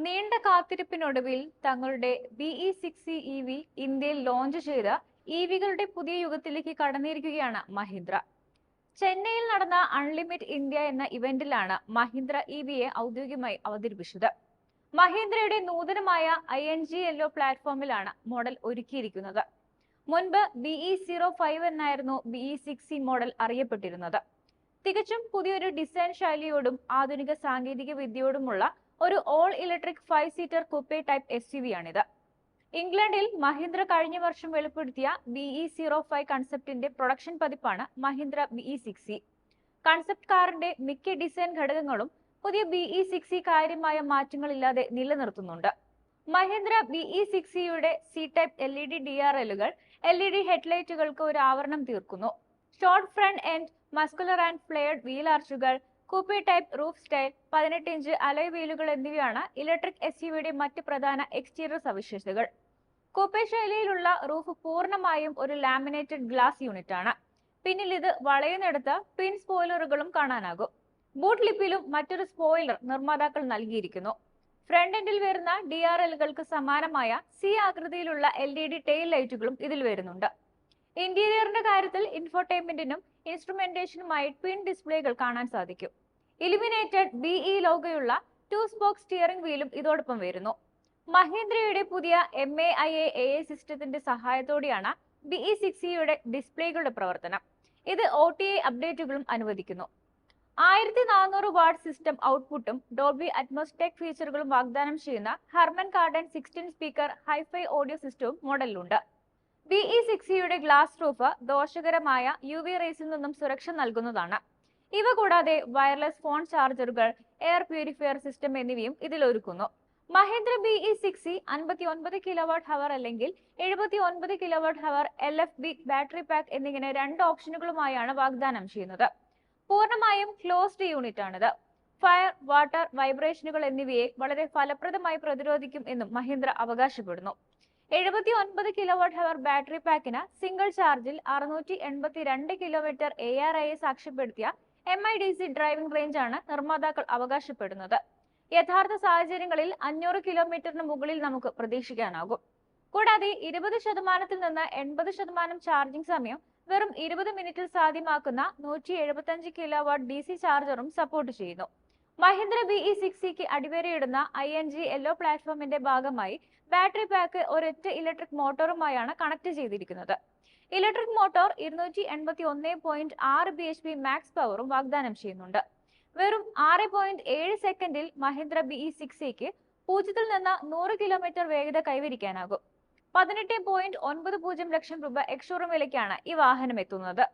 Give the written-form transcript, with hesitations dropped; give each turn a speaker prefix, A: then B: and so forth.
A: നീണ്ട കാത്തിരിപ്പിനൊടുവിൽ തങ്ങളുടെ BE60 EV ഇന്ത്യയിൽ ലോഞ്ച് ചെയ്ത ഇവികളുടെ പുതിയ യുഗത്തിലേക്ക് കടന്നിരിക്കുകയാണ് മഹീന്ദ്ര. ചെന്നൈയിൽ നടന്ന അൺലിമിറ്റ് ഇന്ത്യ എന്ന ഇവന്റിലാണ് മഹീന്ദ്ര ഇവിയെ ഔദ്യോഗികമായി അവതരിപ്പിച്ചത്. മഹീന്ദ്രയുടെ നൂതനമായ ING യെല്ലോ പ്ലാറ്റ്ഫോമിലാണ് മോഡൽ ഒരുക്കിയിരിക്കുന്നത്. മുൻപ് BE05 എന്നായിരുന്നു BE60 മോഡൽ അറിയപ്പെട്ടിരുന്നത്. തികച്ചും പുതിയൊരു ഡിസൈൻ ശൈലിയോടും ആധുനിക സാങ്കേതിക വിദ്യയോടുമുള്ള ഒരു ഓൾ ഇലക്ട്രിക് 5-സീറ്റർ കുപ്പേ ടൈപ്പ് SUV ആണിത്. ഇംഗ്ലണ്ടിൽ മഹീന്ദ്ര കഴിഞ്ഞ വർഷം വെളിപ്പെടുത്തിയ BE05 കൺസെപ്റ്റിന്റെ പ്രൊഡക്ഷൻ പതിപ്പാണ് മഹീന്ദ്ര BE60. കൺസെപ്റ്റ് കാറിന്റെ മിക്ക ഡിസൈൻ ഘടകങ്ങളും പുതിയ BE60 കാര്യമായ മാറ്റങ്ങളില്ലാതെ നിലനിർത്തുന്നുണ്ട്. മഹീന്ദ്ര BE60യുടെ C ടൈപ്പ് LED DRLകൾ LED ഹെഡ്ലൈറ്റുകൾക്ക് ഒരു ആവരണം തീർക്കുന്നു. Short front end, muscular and flared wheel ആർച്ചുകൾ, കൂപ്പേ ടൈപ്പ് റൂഫ് സ്റ്റൈൽ, 18-ഇഞ്ച് അലോയ് വീലുകൾ എന്നിവയാണ് ഇലക്ട്രിക് SUVയുടെ മറ്റ് പ്രധാന എക്സ്റ്റീരിയർ സവിശേഷതകൾ. കൂപ്പേ ശൈലിയിലുള്ള റൂഫ് പൂർണ്ണമായും ഒരു ലാമിനേറ്റഡ് ഗ്ലാസ് യൂണിറ്റ് ആണ്. പിന്നിൽ ഇത് വളയുന്നിടത്ത് ട്വിൻ സ്പോയിലറുകളും കാണാനാകും. ബൂട്ട് ലിപ്പിലും മറ്റൊരു സ്പോയിലർ നിർമ്മാതാക്കൾ നൽകിയിരിക്കുന്നു. ഫ്രണ്ട് എൻഡിൽ വരുന്ന DRLകൾക്ക് സമാനമായ C ആകൃതിയിലുള്ള LED ടെയിൽ ലൈറ്റുകളും ഇതിൽ വരുന്നുണ്ട്. ഇന്റീരിയറിന്റെ കാര്യത്തിൽ ഇൻഫോർടൈൻമെന്റിനും ഇൻസ്ട്രുമെന്റേഷനുമായി ട്വിൻ ഡിസ്പ്ലേകൾ കാണാൻ സാധിക്കും. ഇലുമിനേറ്റഡ് BE ലോഗോയുള്ള 2-സ്പോക്ക് സ്റ്റിയറിംഗ് വീലും ഇതോടൊപ്പം വരുന്നു. മഹീന്ദ്രയുടെ പുതിയ MAIA AI സിസ്റ്റത്തിന്റെ സഹായത്തോടെയാണ് BE60യുടെ ഡിസ്പ്ലേകളുടെ പ്രവർത്തനം. ഇത് OTA അപ്ഡേറ്റുകളും അനുവദിക്കുന്നു. 1400 വാട്ട് സിസ്റ്റം ഔട്ട്പുട്ടും ഡോൾബി അറ്റ്മോസ് ടെക് ഫീച്ചറുകളും വാഗ്ദാനം ചെയ്യുന്ന Harman Kardon 16 speaker hifi audio സിസ്റ്റവും മോഡലിലുണ്ട്. BE60യുടെ ഗ്ലാസ് റൂഫ് ദോഷകരമായ UV റേസിൽ നിന്നും സുരക്ഷ നൽകുന്നതാണ്. ഇവ കൂടാതെ വയർലെസ് ഫോൺ ചാർജറുകൾ, എയർ പ്യൂരിഫയർ സിസ്റ്റം എന്നിവയും ഇതിൽ ഒരുക്കുന്നു. മഹീന്ദ്ര BE60 59 കിലോവാട്ട് ഹവർ അല്ലെങ്കിൽ 79 kilowatt hour LFP battery pack എന്നിങ്ങനെ രണ്ട് ഓപ്ഷനുകളുമായാണ് വാഗ്ദാനം ചെയ്യുന്നത്. പൂർണ്ണമായും ക്ലോസ്ഡ് യൂണിറ്റ് ആണിത്. ഫയർ, വാട്ടർ, വൈബ്രേഷനുകൾ എന്നിവയെ വളരെ ഫലപ്രദമായി പ്രതിരോധിക്കും എന്നും മഹീന്ദ്ര അവകാശപ്പെടുന്നു. 79 കിലോവാട്ട് ഹവർ ബാറ്ററി പാക്കിന് സിംഗിൾ ചാർജിൽ 682 കിലോമീറ്റർ ARIA സാക്ഷ്യപ്പെടുത്തിയ MIDC ഡ്രൈവിംഗ് റേഞ്ച് ആണ് നിർമ്മാതാക്കൾ അവകാശപ്പെടുന്നത്. യഥാർത്ഥ സാഹചര്യങ്ങളിൽ 500 കിലോമീറ്ററിന് മുകളിൽ നമുക്ക് പ്രതീക്ഷിക്കാനാകും. കൂടാതെ 20% നിന്ന് 80% ചാർജിംഗ് സമയം വെറും 20 മിനിറ്റിൽ സാധ്യമാക്കുന്ന 175 കിലോവാട്ട് DC ചാർജറും സപ്പോർട്ട് ചെയ്യുന്നു. മഹീന്ദ്ര BE60ക്ക് അടിവരയിടുന്ന ING യെല്ലോ പ്ലാറ്റ്ഫോമിന്റെ ഭാഗമായി ബാറ്ററി പാക്ക് ഒരൊറ്റ ഇലക്ട്രിക് മോട്ടോറുമായാണ് കണക്ട് ചെയ്തിരിക്കുന്നത്. ഇലക്ട്രിക് മോട്ടോർ 251.6 bhp മാക്സ് പവറും വാഗ്ദാനം ചെയ്യുന്നുണ്ട്. വെറും 6.7 സെക്കൻഡിൽ മഹീന്ദ്ര BE60ക്ക് 0 നിന്ന് 100 കിലോമീറ്റർ വേഗത കൈവരിക്കാനാകും. 18.90 ലക്ഷം രൂപ എക്സ് ഷോറൂം വിലയ്ക്കാണ് ഈ വാഹനം എത്തുന്നത്.